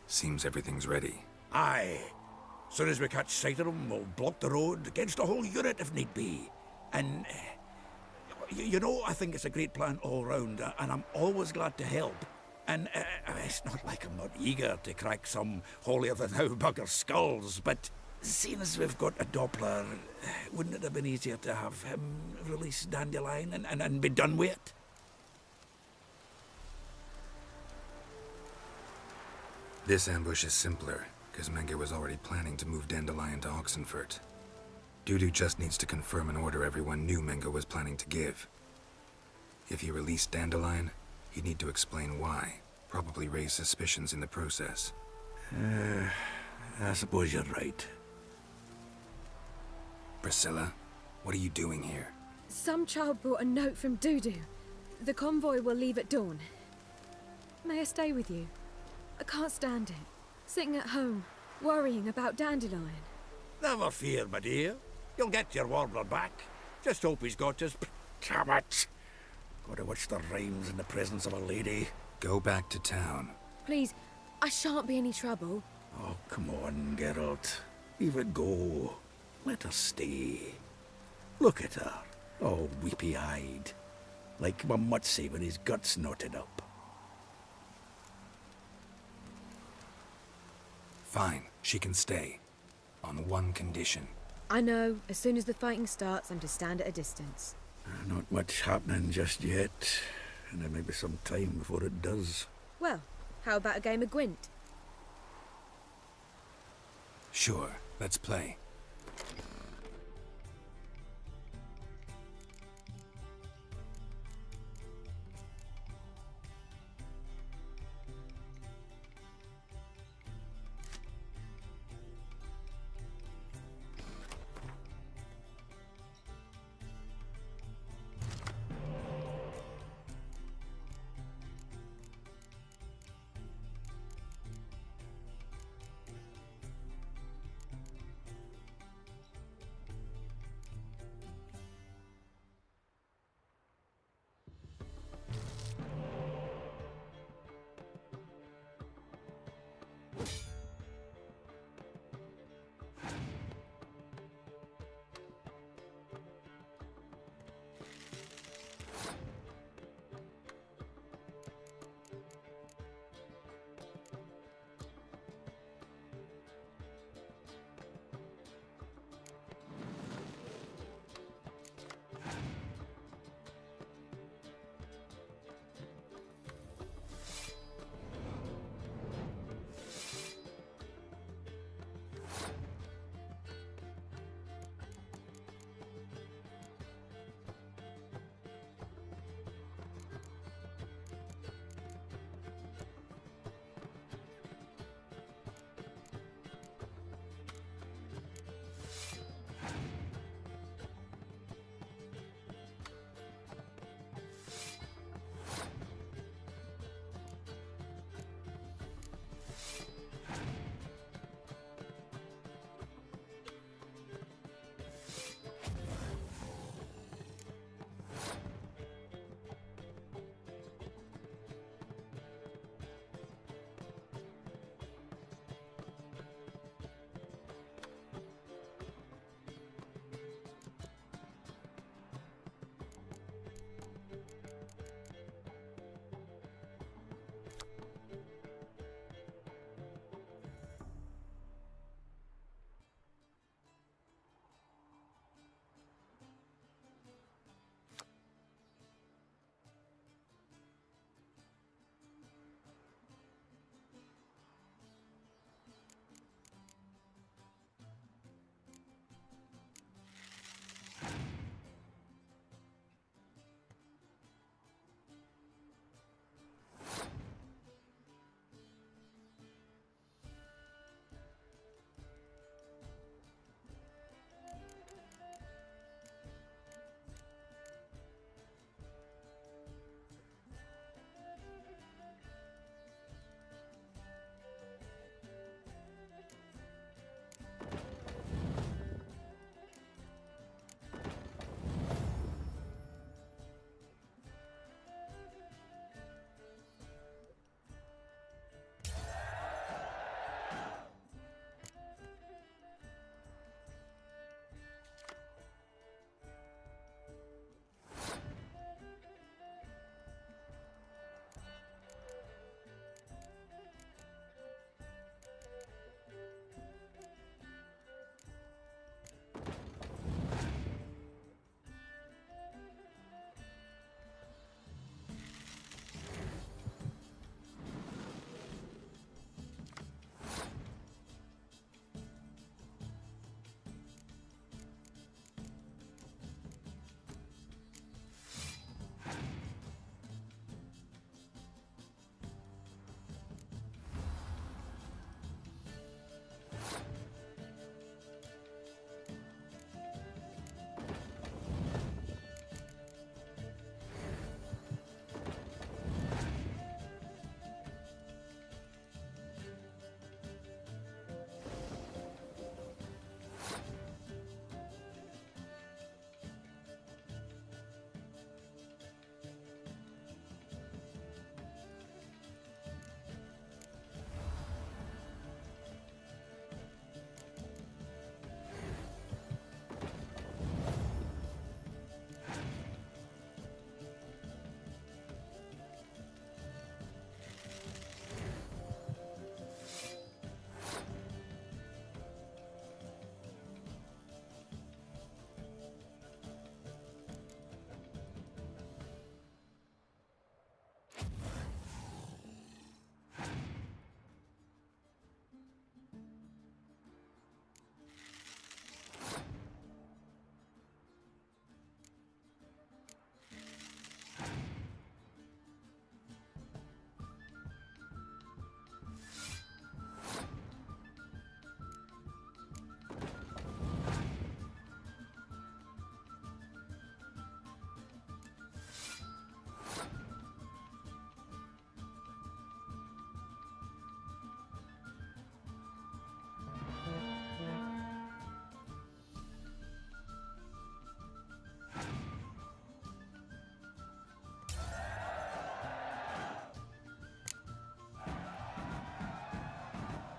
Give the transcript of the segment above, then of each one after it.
Seems everything's ready. Aye. Soon as we catch sight of them, we'll block the road against a whole unit if need be. And, you know, I think it's a great plan all round, and I'm always glad to help. And it's not like I'm not eager to crack some holier-than-thou bugger skulls, but seeing as we've got a Doppler, wouldn't it have been easier to have him release Dandelion and be done with it? This ambush is simpler, because Menge was already planning to move Dandelion to Oxenfurt. Dudu just needs to confirm an order everyone knew Menge was planning to give. If he released Dandelion, he'd need to explain why, probably raise suspicions in the process. I suppose you're right. Priscilla, what are you doing here? Some child brought a note from Dudu. The convoy will leave at dawn. May I stay with you? I can't stand it. Sitting at home, worrying about Dandelion. Never fear, my dear. You'll get your warbler back. Just hope he's got his... Damn it! Gotta watch the rhymes in the presence of a lady. Go back to town. Please, I shan't be any trouble. Oh, come on, Geralt. Leave it go. Let her stay. Look at her, all weepy-eyed. Like my Mutsy with his guts knotted up. Fine, she can stay. On one condition. I know, as soon as the fighting starts, I'm to stand at a distance. Not much happening just yet. And there may be some time before it does. Well, how about a game of Gwent? Sure, let's play.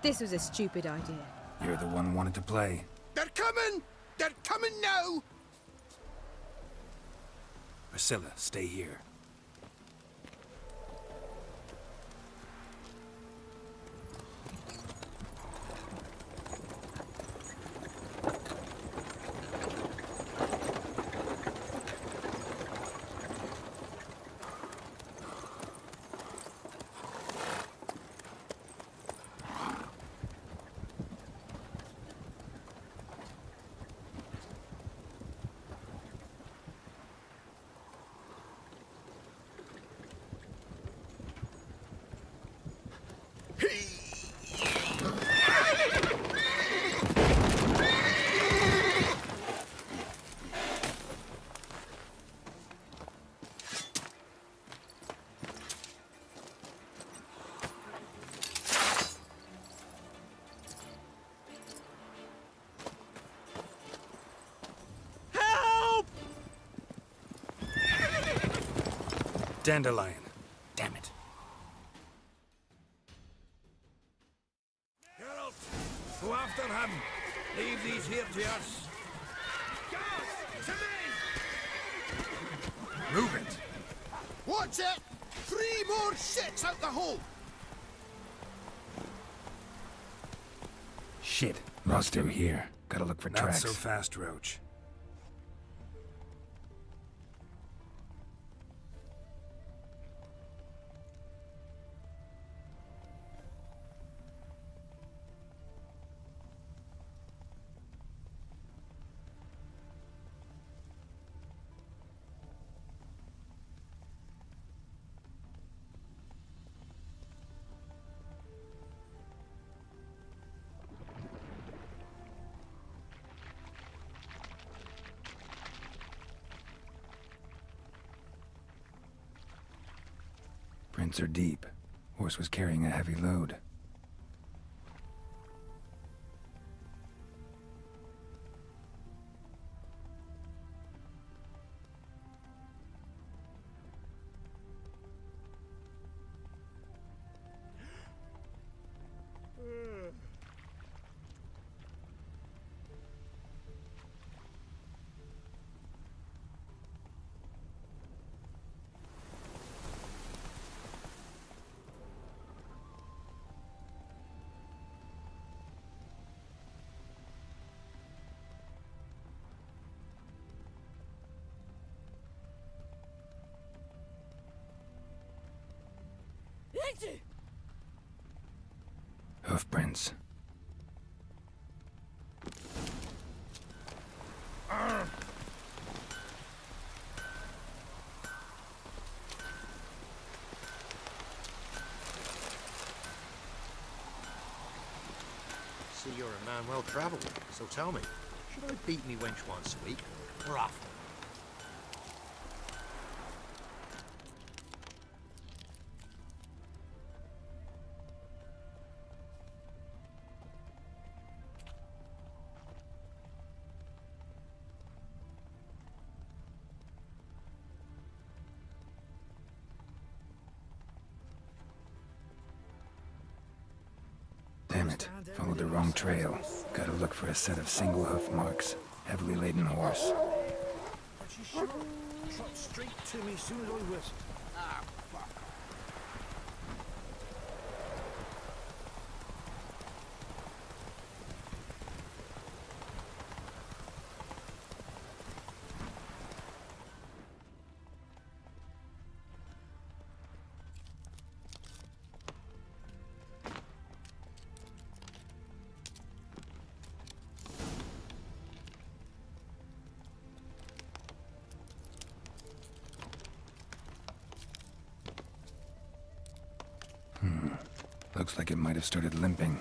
This was a stupid idea. You're the one wanted to play. They're coming! They're coming now! Priscilla, stay here. Dandelion. Damn it. Geralt, go after him. Leave these here to us. Guards, to me! Move it! Watch it! 3 more shits out the hole! Shit. Lost him here. Gotta look for tracks. Not so fast, Roach. Prints are deep. Horse was carrying a heavy load. Hoof prints. See, you're a man well travelled, so tell me, should I beat me wench once a week, or often? Damn it. Followed the wrong trail. Gotta look for a set of single hoof marks. Heavily laden horse. But you sure trot straight to me as soon as I whistle. Ah, fuck. Looks like it might have started limping.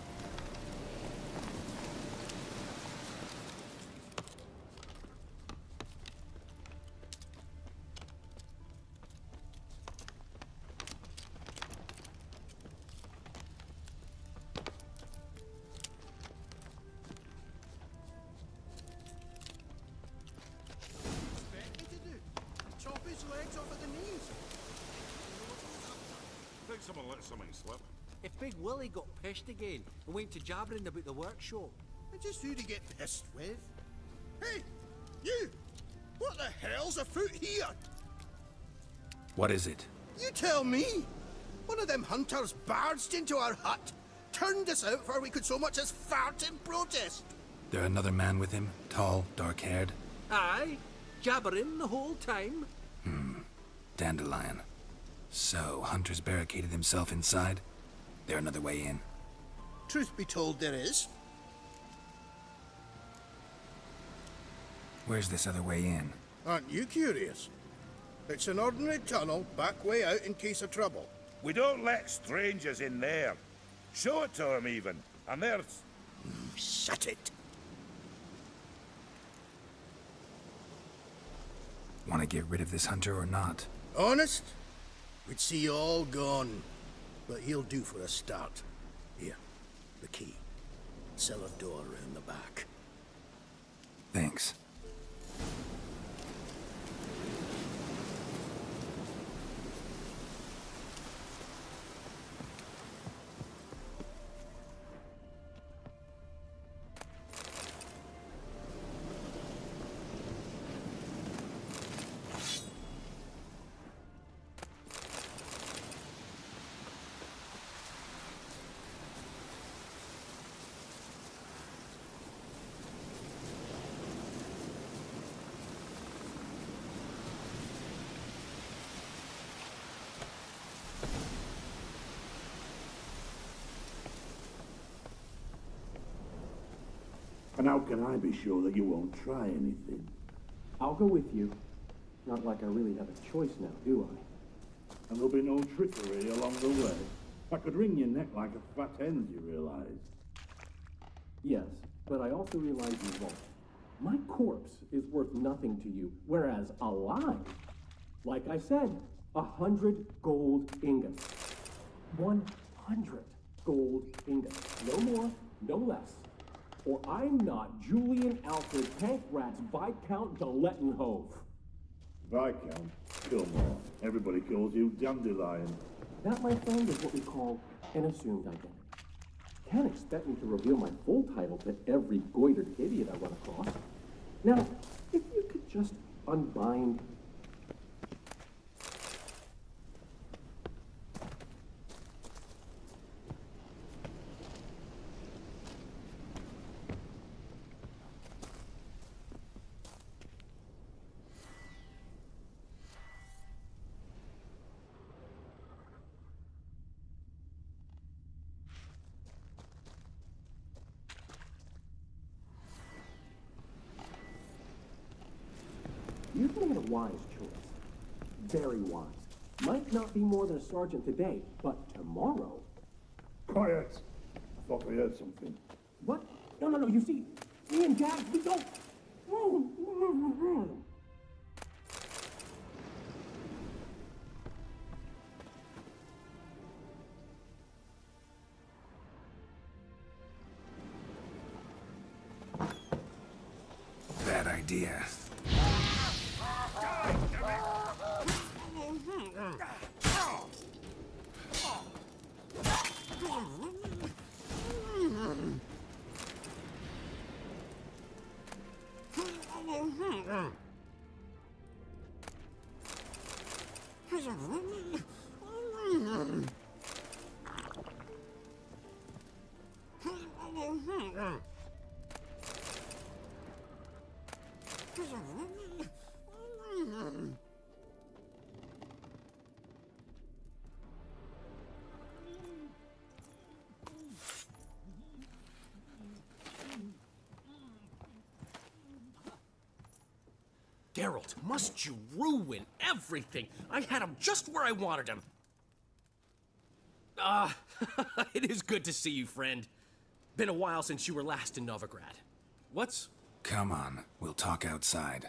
Expect me to do? Chop his legs off at the knees? I think someone let something slip. if Big Willie got pissed again and went to jabbering about the workshop. And just who to get pissed with? Hey, you! What the hell's afoot here? What is it? You tell me! One of them hunters barged into our hut, turned us out before we could so much as fart in protest. There another man with him? Tall, dark-haired? Aye, jabbering the whole time. Dandelion. So, Hunter's barricaded himself inside? There another way in? Truth be told, there is. Where's this other way in? Aren't you curious? It's an ordinary tunnel, back way out in case of trouble. We don't let strangers in there. Show it to them even. And there's... Shut it! Want to get rid of this hunter or not? Honest? We'd see you all gone. But he'll do for a start. Here, the key. Cellar door round the back. Thanks. And how can I be sure that you won't try anything? I'll go with you. Not like I really have a choice now, do I? And there'll be no trickery along the way. I could wring your neck like a fat hen's, you realise? Yes, but I also realize you won't. My corpse is worth nothing to you, whereas alive, like I said, 100 gold ingots. 100 gold ingots. No more, no less. Or I'm not Julian Alfred Tankrat's Viscount de Lettenhove. Viscount? Kilmore. Everybody calls you Dandelion. That, my friend, is what we call an assumed identity. Can't expect me to reveal my full title to every goitered idiot I run across. Now, if you could just unbind... You've made a wise choice. Very wise. Might not be more than a sergeant today, but tomorrow... Quiet! I thought we heard something. What? No, you see, me and Dad, we don't... Bad idea. Geralt, must you ruin everything? I had him just where I wanted him. It is good to see you, friend. Been a while since you were last in Novigrad. What's... Come on, we'll talk outside.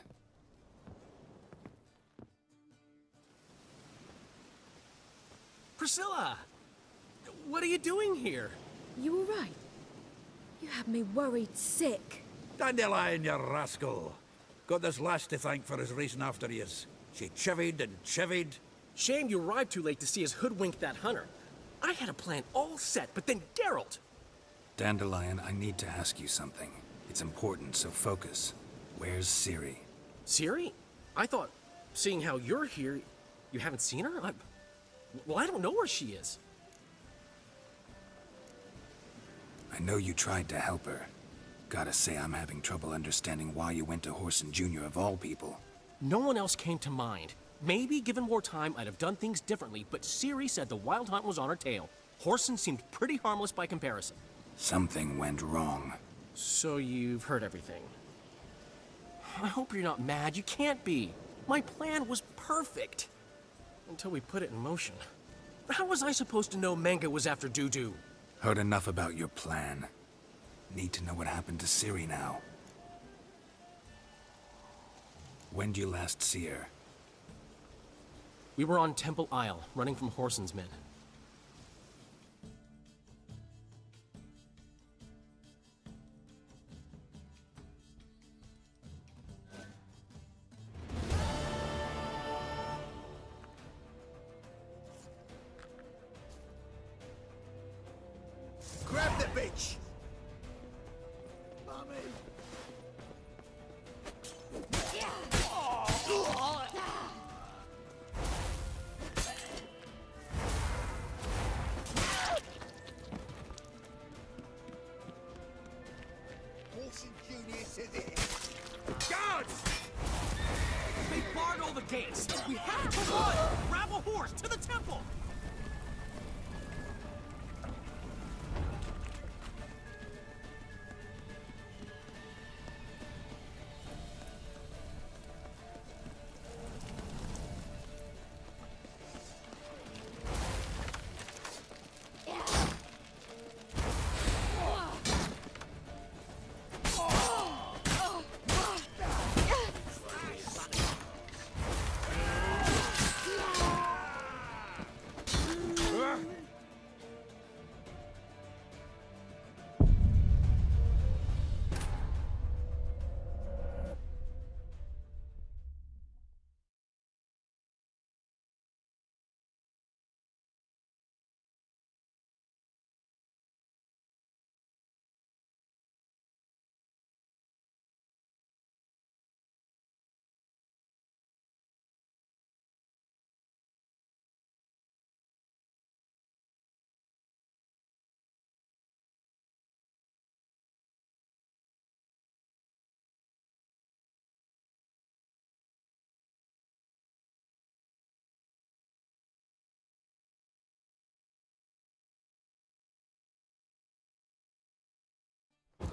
Priscilla! What are you doing here? You all right? You had me worried sick. Dandelion, you rascal. Got this lass to thank for his racing after yous. She chivied and chivied. Shame you arrived too late to see us hoodwink that hunter. I had a plan all set, but then Geralt! Dandelion, I need to ask you something. It's important, so focus. Where's Ciri? Ciri? I thought, seeing how you're here, you haven't seen her? Well, I don't know where she is. I know you tried to help her. Gotta say, I'm having trouble understanding why you went to Whoreson Jr. of all people. No one else came to mind. Maybe, given more time, I'd have done things differently, but Ciri said the Wild Hunt was on her tail. Whoreson seemed pretty harmless by comparison. Something went wrong. So you've heard everything. I hope you're not mad. You can't be. My plan was perfect. Until we put it in motion. How was I supposed to know Manga was after Dudu? Heard enough about your plan. Need to know what happened to Ciri now. When did you last see her? We were on Temple Isle, running from Whoreson's men. Grab the bitch! Mommy! Whoreson Jr. says it is. Guards! They barred all the gates! We have to run! Grab a horse to the temple!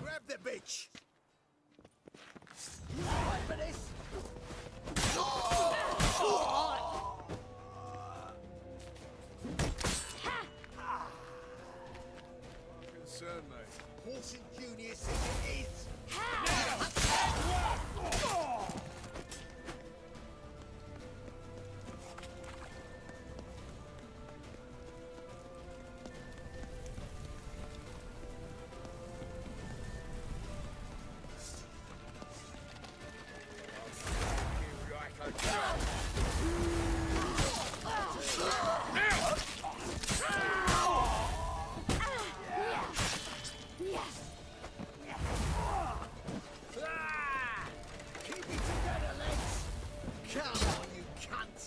Grab the bitch! You fight for this? Concern, mate. Whoreson Jr. says it is. Keep it together, legs! Come on, you cunt!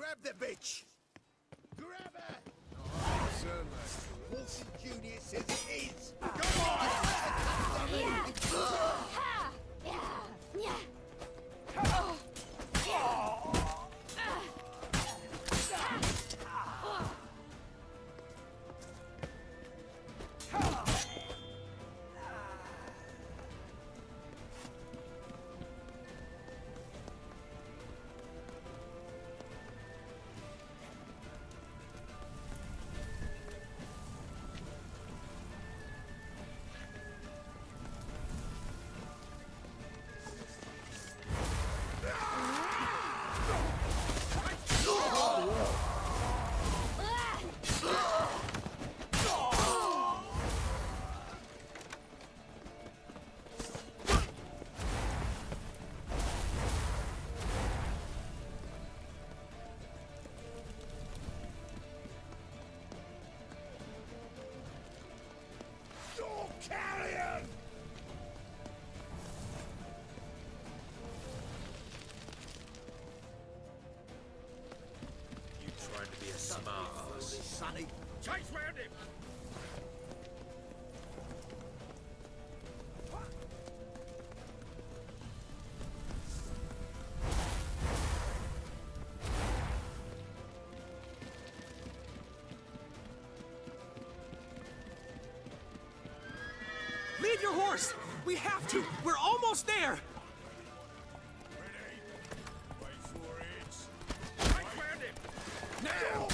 Grab the bitch! Grab her! Wilson Jr. says it is! Come carrion! You trying to be a smart ass? Sonny. Chase round him! Leave your horse! We have to! We're almost there! Ready? Wait for it. Chase round him! Now!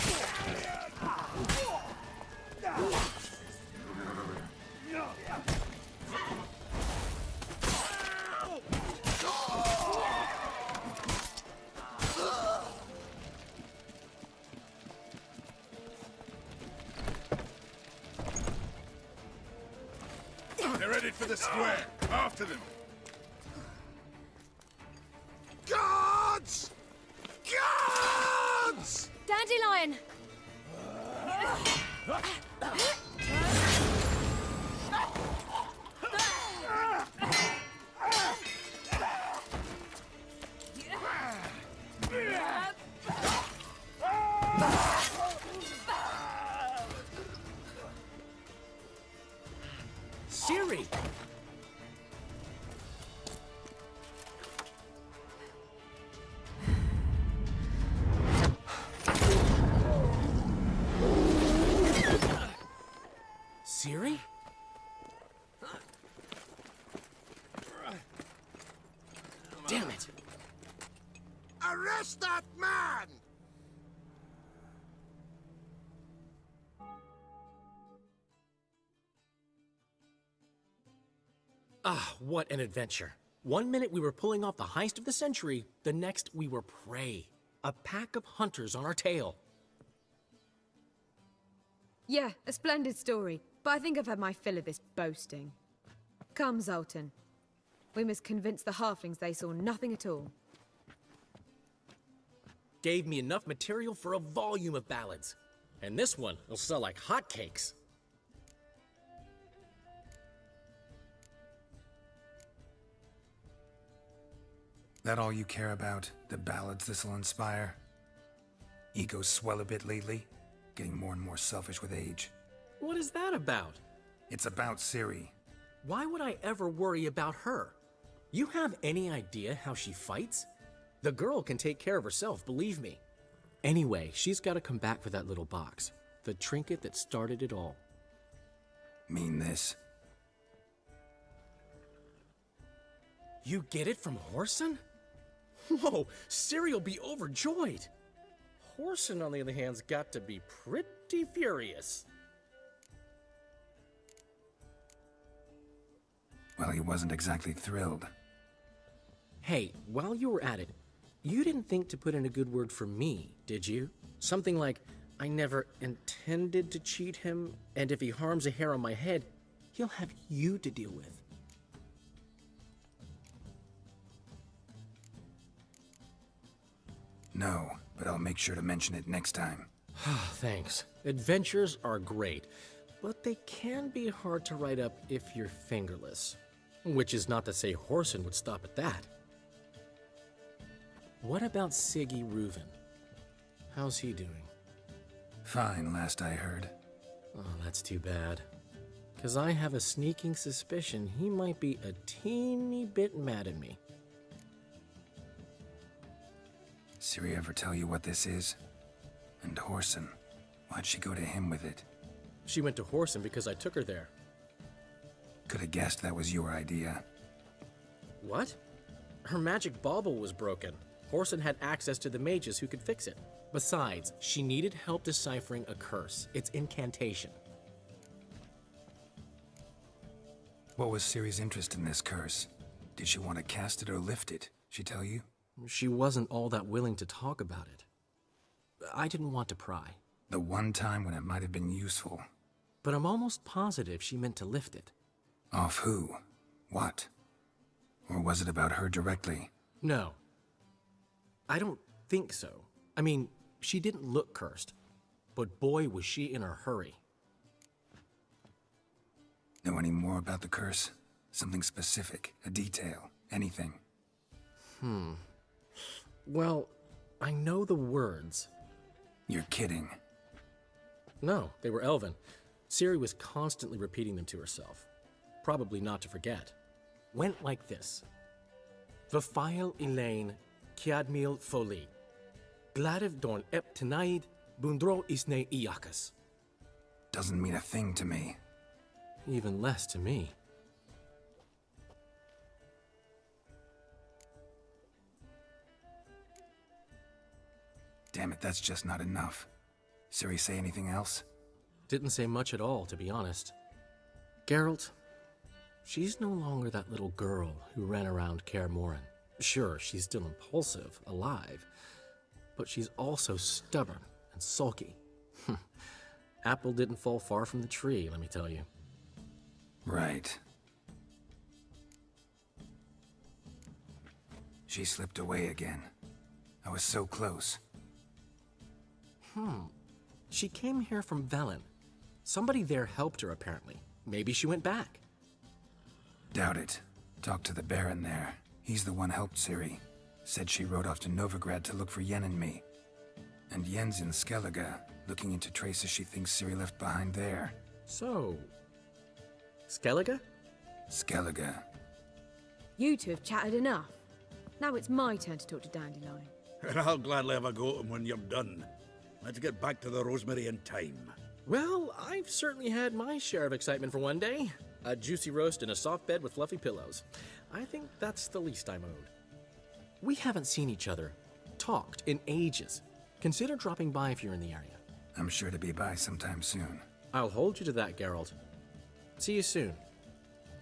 They're headed for the square. After them. Guards! Guards! Dandelion! Ciri! Ciri? Damn it! Arrest that man! Ah, what an adventure. One minute we were pulling off the heist of the century, the next we were prey. A pack of hunters on our tail. Yeah, a splendid story, but I think I've had my fill of this boasting. Come, Zoltan. We must convince the halflings they saw nothing at all. Gave me enough material for a volume of ballads. And this one will sell like hotcakes. That all you care about? The ballads this'll inspire? Egos swell a bit lately? Getting more and more selfish with age. What is that about? It's about Ciri. Why would I ever worry about her? You have any idea how she fights? The girl can take care of herself, believe me. Anyway, she's got to come back for that little box. The trinket that started it all. Mean this? You get it from Whoreson? Whoa, Ciri will be overjoyed. Whoreson, on the other hand's got to be pretty furious. Well, he wasn't exactly thrilled. Hey, while you were at it, you didn't think to put in a good word for me, did you? Something like, I never intended to cheat him, and if he harms a hair on my head, he'll have you to deal with. No, but I'll make sure to mention it next time. Thanks. Adventures are great, but they can be hard to write up if you're fingerless. Which is not to say Whoreson would stop at that. What about Siggy Reuven? How's he doing? Fine, last I heard. Oh, that's too bad. Because I have a sneaking suspicion he might be a teeny bit mad at me. Ciri ever tell you what this is? And Whoreson, why'd she go to him with it? She went to Whoreson because I took her there. Could have guessed that was your idea. What? Her magic bauble was broken. Whoreson had access to the mages who could fix it. Besides, she needed help deciphering a curse. It's incantation. What was Ciri's interest in this curse? Did she want to cast it or lift it? She tell you? She wasn't all that willing to talk about it. I didn't want to pry. The one time when it might have been useful. But I'm almost positive she meant to lift it. Off who? What? Or was it about her directly? No. I don't think so. I mean, she didn't look cursed. But boy, was she in a hurry. Know any more about the curse? Something specific, a detail, anything? Well, I know the words. You're kidding. No, they were Elven. Ciri was constantly repeating them to herself. Probably not to forget. Went like this. Vafail Elaine, Kiadmil Foli. Gladiv Dorn Ep Tenaid, Bundro Isne Iakas. Doesn't mean a thing to me. Even less to me. Damn it, that's just not enough. Ciri say anything else? Didn't say much at all, to be honest. Geralt, she's no longer that little girl who ran around Kaer Morhen. Sure, she's still impulsive, alive, but she's also stubborn and sulky. Apple didn't fall far from the tree, let me tell you. Right. She slipped away again. I was so close. She came here from Velen. Somebody there helped her, apparently. Maybe she went back. Doubt it. Talked to the Baron there. He's the one helped Ciri. Said she rode off to Novigrad to look for Yen and me. And Yen's in Skellige, looking into traces she thinks Ciri left behind there. So... Skellige? Skellige. You two have chatted enough. Now it's my turn to talk to Dandelion. And I'll gladly have a go at him when you're done. Let's get back to the Rosemary in time. Well, I've certainly had my share of excitement for one day. A juicy roast in a soft bed with fluffy pillows. I think that's the least I'm owed. We haven't seen each other, talked, in ages. Consider dropping by if you're in the area. I'm sure to be by sometime soon. I'll hold you to that, Geralt. See you soon.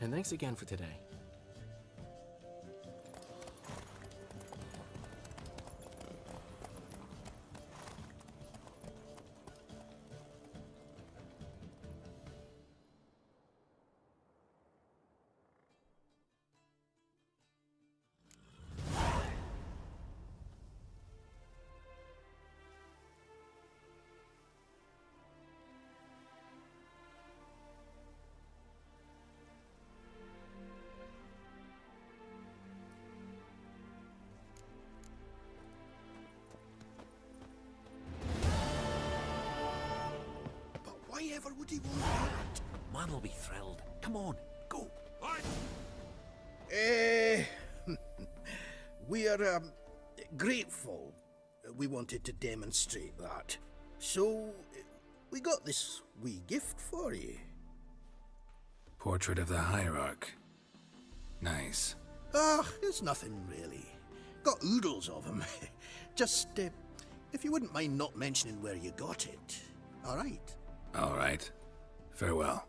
And thanks again for today. But why ever would he want that? Man will be thrilled. Come on, go. We are grateful. We wanted to demonstrate that. So, we got this wee gift for you. Portrait of the Hierarch. Nice. Ah, it's nothing really. Got oodles of them. Just, if you wouldn't mind not mentioning where you got it. All right. All right. Farewell.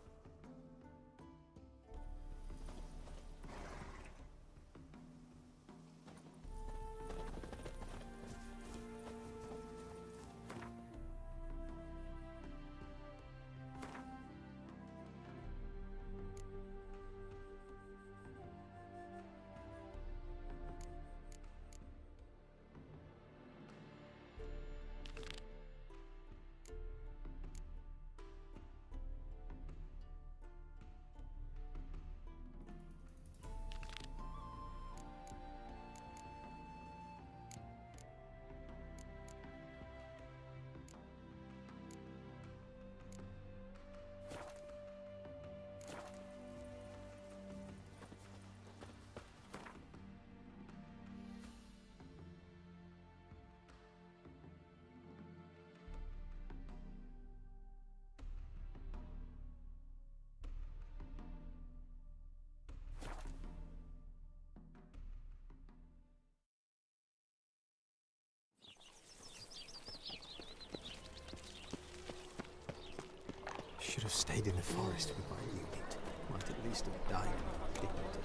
stayed in the forest with my unit, might at least have died with dignity.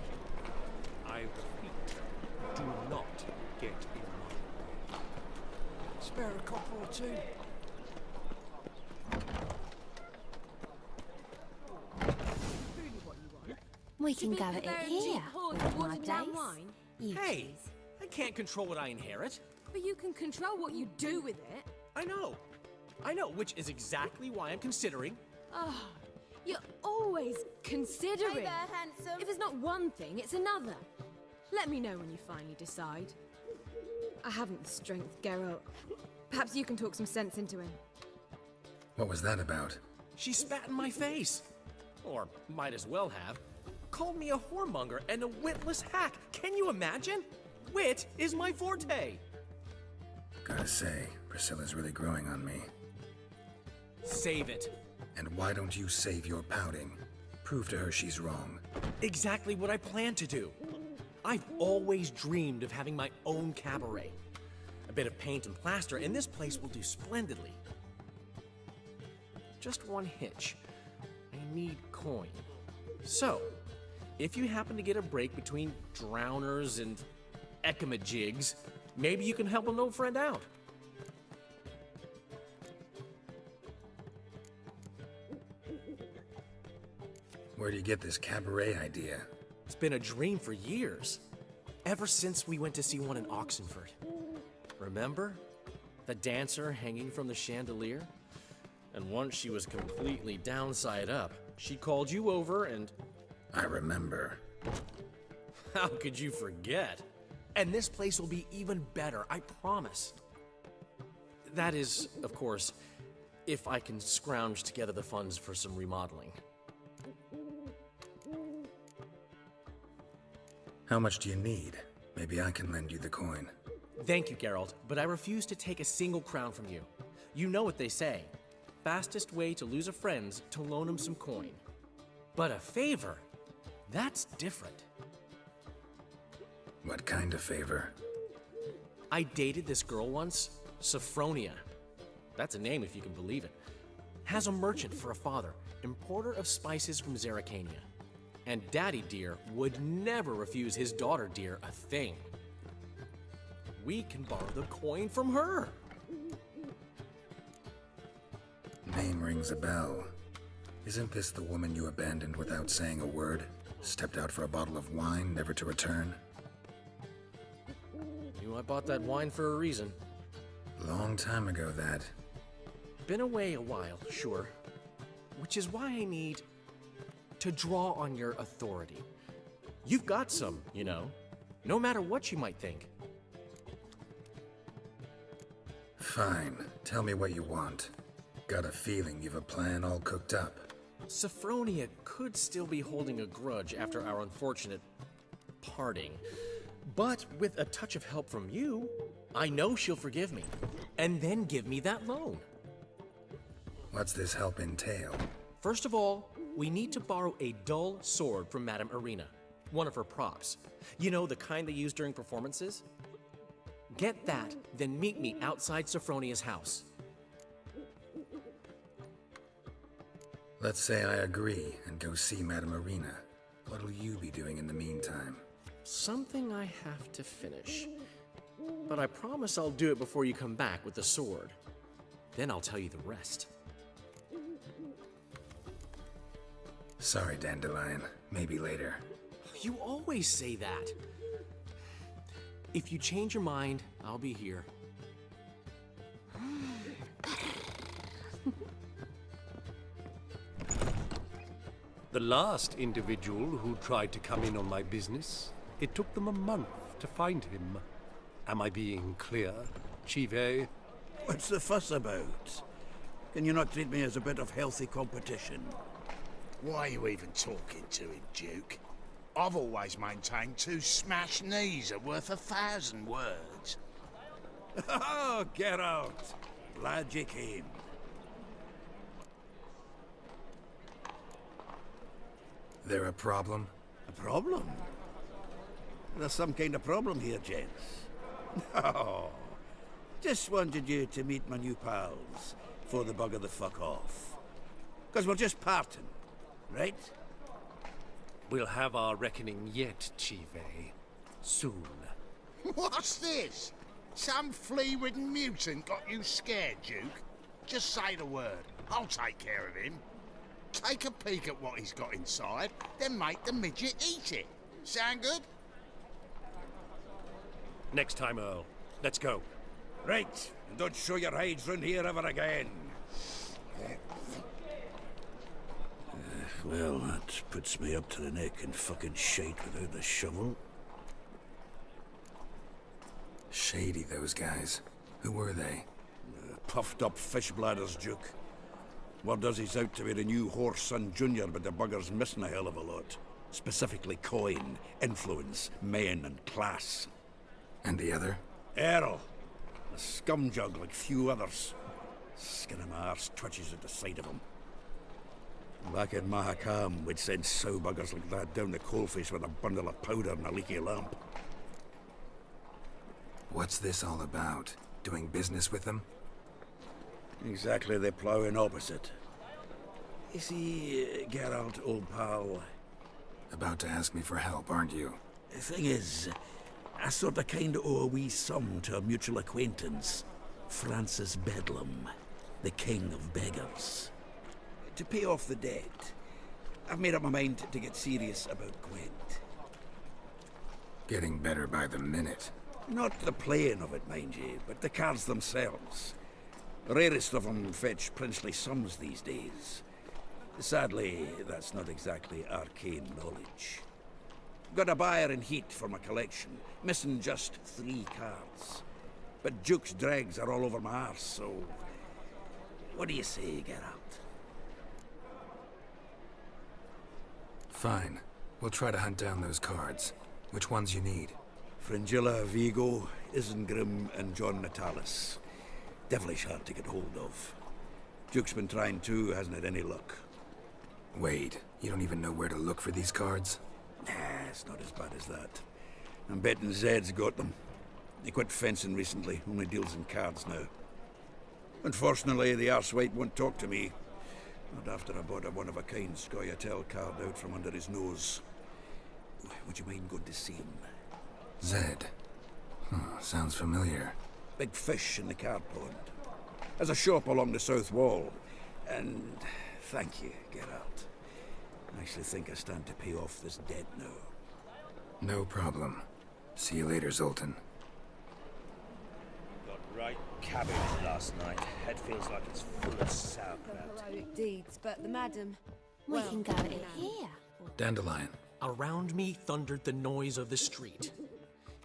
I repeat, do not get in my way. Spare a couple or two. We can gather it here. With my days. You Hey, choose. I can't control what I inherit. But you can control what you do with it. I know, which is exactly why I'm considering. Oh, you're always considering. Hey there, handsome. If it's not one thing, it's another. Let me know when you finally decide. I haven't the strength, Geralt. Perhaps you can talk some sense into him. What was that about? She spat in my face. Or might as well have. Called me a whoremonger and a witless hack. Can you imagine? Wit is my forte. Gotta say, Priscilla's really growing on me. Save it. And why don't you save your pouting? Prove to her she's wrong. Exactly what I plan to do. I've always dreamed of having my own cabaret. A bit of paint and plaster, and this place will do splendidly. Just one hitch. I need coin. So, if you happen to get a break between drowners and ekamajigs, maybe you can help an old friend out. Where do you get this cabaret idea? It's been a dream for years. Ever since we went to see one in Oxenford. Remember? The dancer hanging from the chandelier? And once she was completely downside up, she called you over and... I remember. How could you forget? And this place will be even better, I promise. That is, of course, if I can scrounge together the funds for some remodeling. How much do you need? Maybe I can lend you the coin. Thank you, Geralt, but I refuse to take a single crown from you. You know what they say. Fastest way to lose a friend's to loan him some coin. But a favor? That's different. What kind of favor? I dated this girl once, Sophronia. That's a name if you can believe it. Has a merchant for a father, importer of spices from Zerrikania. And Daddy Dear would never refuse his daughter Dear a thing. We can borrow the coin from her. Name rings a bell. Isn't this the woman you abandoned without saying a word? Stepped out for a bottle of wine, never to return? Knew I bought that wine for a reason. Long time ago, that. Been away a while, sure. Which is why I need to draw on your authority. You've got some, you know, no matter what you might think. Fine. Tell me what you want. Got a feeling you've a plan all cooked up. Sophronia could still be holding a grudge after our unfortunate parting. But with a touch of help from you, I know she'll forgive me, and then give me that loan. What's this help entail? First of all, we need to borrow a dull sword from Madame Irina, one of her props. You know, the kind they use during performances? Get that, then meet me outside Sophronia's house. Let's say I agree and go see Madame Irina. What'll you be doing in the meantime? Something I have to finish. But I promise I'll do it before you come back with the sword. Then I'll tell you the rest. Sorry, Dandelion. Maybe later. You always say that. If you change your mind, I'll be here. The last individual who tried to come in on my business, it took them a month to find him. Am I being clear, Chive? What's the fuss about? Can you not treat me as a bit of healthy competition? Why are you even talking to him, Duke? I've always maintained 2 smashed knees are worth 1,000 words. Oh, Geralt. Glad you came. There a problem? A problem? There's some kind of problem here, gents. Oh, just wanted you to meet my new pals before the bugger the fuck off. Because we're just parting, right? We'll have our reckoning yet, Chive. Soon. What's this? Some flea-ridden mutant got you scared, Duke? Just say the word. I'll take care of him. Take a peek at what he's got inside, then make the midget eat it. Sound good? Next time, Earl. Let's go. Right, and don't show your hides round here ever again. Well, that puts me up to the neck in fucking shite without the shovel. Shady, those guys. Who were they? Puffed up fish bladders, Duke. Word does he's out to be the new Horse Son Jr., but the bugger's missing a hell of a lot. Specifically coin, influence, men, and class. And the other? Earl. A scumjug like few others. Skin of my arse twitches at the sight of him. Back in Mahakam, we'd send sow buggers like that down the coalface with a bundle of powder and a leaky lamp. What's this all about? Doing business with them? Exactly the ploughing opposite. You see, Geralt, old pal... About to ask me for help, aren't you? The thing is, I sort of kinda owe a wee sum to a mutual acquaintance. Francis Bedlam, the king of beggars. To pay off the debt, I've made up my mind to get serious about Gwent. Getting better by the minute. Not the playing of it, mind you, but the cards themselves. The rarest of them fetch princely sums these days. Sadly, that's not exactly arcane knowledge. Got a buyer in heat for my collection, missing just 3 cards. But Duke's dregs are all over my arse, so... What do you say, Geralt? Fine. We'll try to hunt down those cards. Which ones you need? Fringilla, Vigo, Isengrim, and John Natalis. Devilish hard to get hold of. Duke's been trying too, hasn't had any luck. Wait, you don't even know where to look for these cards? Nah, it's not as bad as that. I'm betting Zed's got them. He quit fencing recently, only deals in cards now. Unfortunately, the arsewite won't talk to me. Not after I bought a one-of-a-kind Scoia'tael card out from under his nose. Would you mind going to see him? Zed. Sounds familiar. Big fish in the card pond. Has a shop along the south wall. And thank you, Geralt. I actually think I stand to pay off this debt now. No problem. See you later, Zoltan. Got right cabbage last night. Head feels like it's full of sauerkraut. Heroic deeds, but the madam... We Well, can go at it here. Dandelion. Around me thundered the noise of the street.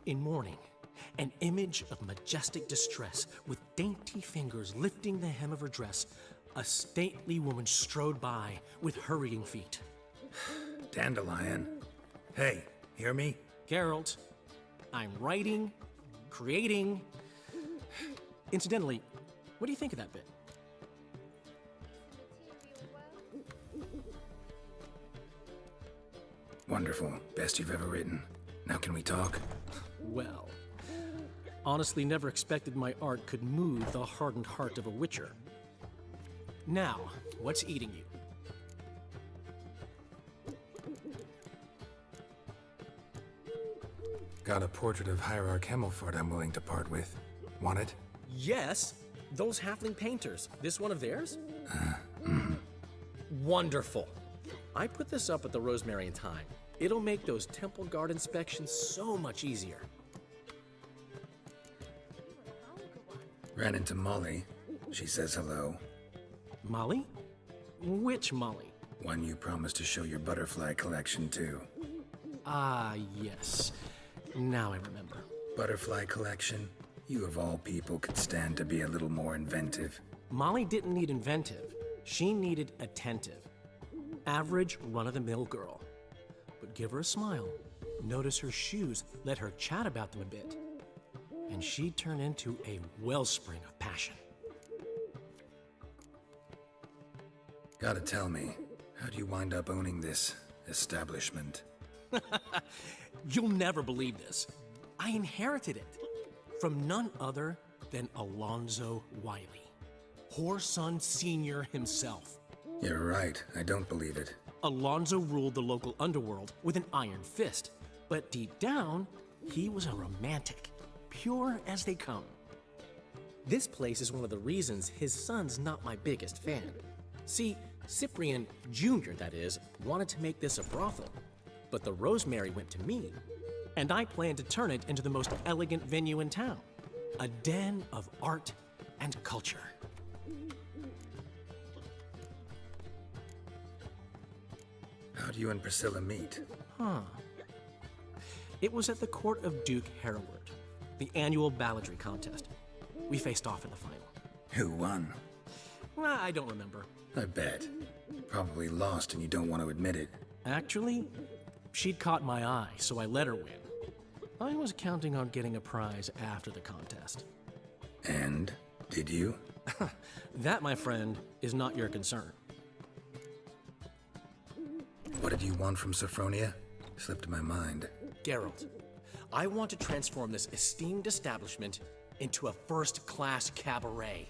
In mourning, an image of majestic distress, with dainty fingers lifting the hem of her dress, a stately woman strode by with hurrying feet. Dandelion. Hey, hear me? Geralt, I'm writing, creating... Incidentally, what do you think of that bit? Wonderful. Best you've ever written. Now can we talk? Well, honestly never expected my art could move the hardened heart of a witcher. Now, what's eating you? Got a portrait of Hierarch Hemmelfart I'm willing to part with. Want it? Yes, those halfling painters. This one of theirs? Wonderful. I put this up at the Rosemary and Thyme. It'll make those temple guard inspections so much easier. Ran into Molly. She says hello. Molly? Which Molly? One you promised to show your butterfly collection to. Ah, yes. Now I remember. Butterfly collection? You of all people could stand to be a little more inventive. Molly didn't need inventive. She needed attentive. Average, run-of-the-mill girl. But give her a smile, notice her shoes, let her chat about them a bit, and she'd turn into a wellspring of passion. Gotta tell me, how do you wind up owning this establishment? You'll never believe this. I inherited it from none other than Alonzo Wiley, Whoreson Sr. himself. You're right. I don't believe it. Alonzo ruled the local underworld with an iron fist, but deep down, he was a romantic, pure as they come. This place is one of the reasons his son's not my biggest fan. See, Cyprian Jr., that is, wanted to make this a brothel, but the Rosemary went to me, and I planned to turn it into the most elegant venue in town, a den of art and culture. How do you and Priscilla meet? It was at the court of Duke Hereward, the annual balladry contest. We faced off in the final. Who won? Well, I don't remember. I bet. Probably lost and you don't want to admit it. Actually, she'd caught my eye, so I let her win. I was counting on getting a prize after the contest. And? Did you? That, my friend, is not your concern. What did you want from Sophronia? Slipped my mind. Geralt, I want to transform this esteemed establishment into a first-class cabaret.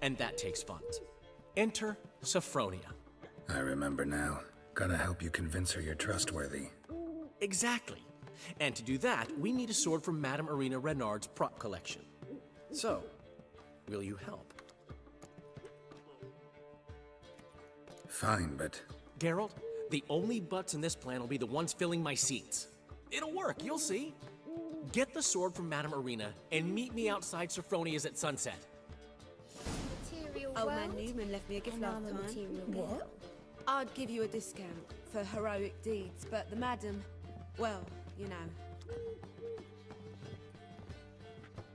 And that takes funds. Enter Sophronia. I remember now. Gotta help you convince her you're trustworthy. Exactly. And to do that, we need a sword from Madame Irina Renard's prop collection. So, will you help? Fine, but... Geralt, the only butts in this plan will be the ones filling my seats. It'll work, you'll see. Get the sword from Madame Irina and meet me outside Sophronia's at sunset. Old man Newman left me a gift last time. What? I'd give you a discount for heroic deeds, but the madam, well, you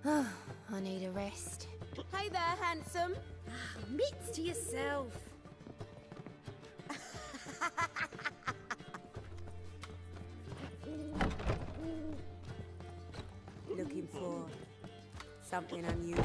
know. I need a rest. Hey there, handsome. Mitts to yourself. Looking for something unusual?